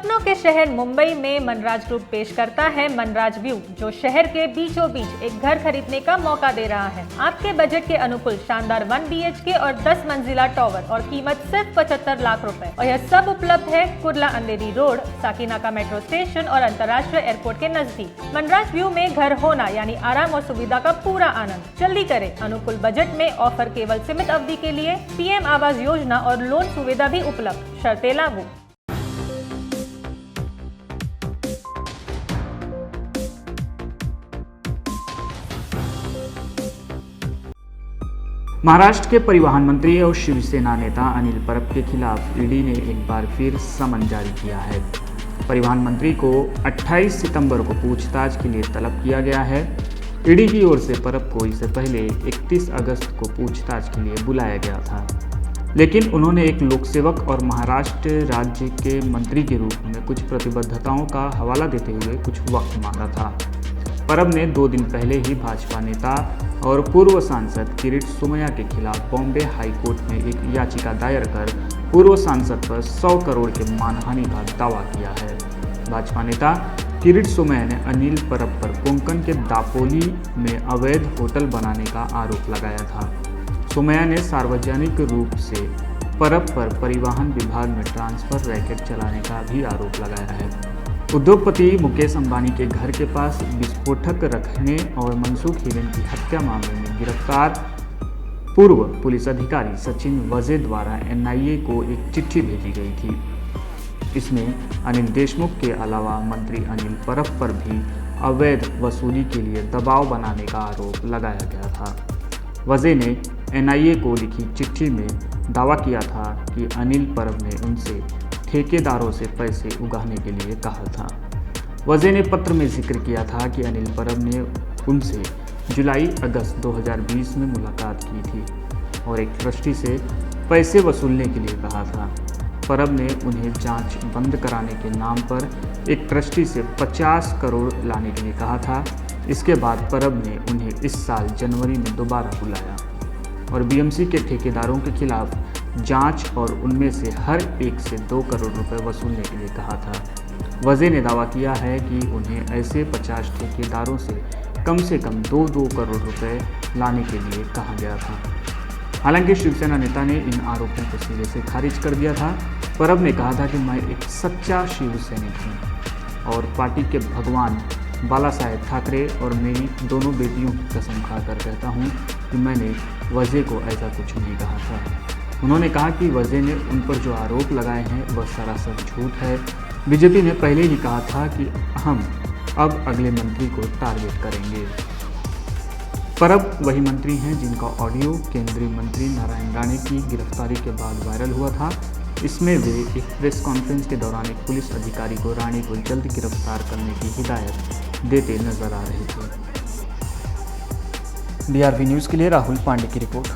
सपनों के शहर मुंबई में मनराज ग्रुप पेश करता है मनराज व्यू, जो शहर के बीचों बीच एक घर खरीदने का मौका दे रहा है। आपके बजट के अनुकूल शानदार 1 BHK और 10 मंजिला टावर और कीमत सिर्फ 75 लाख रुपए। और यह सब उपलब्ध है कुर्ला अंधेरी रोड, साकीनाका मेट्रो स्टेशन और अंतर्राष्ट्रीय एयरपोर्ट के नजदीक। मनराज व्यू में घर होना यानी आराम और सुविधा का पूरा आनंद। जल्दी करें, अनुकूल बजट में ऑफर केवल सीमित अवधि के लिए। PM आवास योजना और लोन सुविधा भी उपलब्ध, शर्तें लागू। महाराष्ट्र के परिवहन मंत्री और शिवसेना नेता अनिल परब के खिलाफ ईडी ने एक बार फिर समन जारी किया है। परिवहन मंत्री को 28 सितंबर को पूछताछ के लिए तलब किया गया है। ईडी की ओर से परब को इससे पहले 31 अगस्त को पूछताछ के लिए बुलाया गया था, लेकिन उन्होंने एक लोकसेवक और महाराष्ट्र राज्य के मंत्री के रूप में कुछ प्रतिबद्धताओं का हवाला देते हुए कुछ वक्त मांगा था। परब ने 2 दिन पहले ही भाजपा नेता और पूर्व सांसद किरीट सोमैया के खिलाफ बॉम्बे हाई कोर्ट में एक याचिका दायर कर पूर्व सांसद पर 100 करोड़ के मानहानि का दावा किया है। भाजपा नेता किरीट सोमैया ने अनिल परब पर कोंकण के दापोली में अवैध होटल बनाने का आरोप लगाया था। सोमैया ने सार्वजनिक रूप से परब पर परिवहन विभाग में ट्रांसफर रैकेट चलाने का भी आरोप लगाया है। उद्योगपति मुकेश अंबानी के घर के पास विस्फोटक रखने और मनसुख हिरेन की हत्या मामले में गिरफ्तार पूर्व पुलिस अधिकारी सचिन वजे द्वारा NIA को एक चिट्ठी भेजी गई थी। इसमें अनिल देशमुख के अलावा मंत्री अनिल परब पर भी अवैध वसूली के लिए दबाव बनाने का आरोप लगाया गया था। वजे ने NIA को लिखी चिट्ठी में दावा किया था कि अनिल परब ने उनसे ठेकेदारों से पैसे उगाहने के लिए कहा था। वजे ने पत्र में जिक्र किया था कि अनिल परब ने उनसे जुलाई-अगस्त 2020 में मुलाकात की थी और एक ट्रस्टी से पैसे वसूलने के लिए कहा था। परब ने उन्हें जांच बंद कराने के नाम पर एक ट्रस्टी से 50 करोड़ लाने के लिए कहा था। इसके बाद परब ने उन्हें इस साल जनवरी में दोबारा बुलाया और BMC के ठेकेदारों के खिलाफ जांच और उनमें से हर एक से 2 करोड़ रुपए वसूलने के लिए कहा था। वजे ने दावा किया है कि उन्हें ऐसे 50 ठेकेदारों से कम 2 करोड़ रुपए लाने के लिए कहा गया था। हालांकि शिवसेना नेता ने इन आरोपों को सिरे से खारिज कर दिया था। परब ने कहा था कि मैं एक सच्चा शिवसैनिक हूँ और पार्टी के भगवान बाला साहेब ठाकरे और मेरी दोनों बेटियों की कसम खाकर कहता हूँ कि मैंने वजे को ऐसा कुछ नहीं कहा था। उन्होंने कहा कि वजे ने उन पर जो आरोप लगाए हैं वह सरासर झूठ है। बीजेपी ने पहले ही कहा था कि हम अब अगले मंत्री को टारगेट करेंगे। परब वही मंत्री हैं जिनका ऑडियो केंद्रीय मंत्री नारायण राणे की गिरफ्तारी के बाद वायरल हुआ था। इसमें वे एक प्रेस कॉन्फ्रेंस के दौरान एक पुलिस अधिकारी को राणे को जल्द गिरफ्तार करने की हिदायत देते नजर आ रहे थे। DRV न्यूज़ के लिए राहुल पांडे की रिपोर्ट।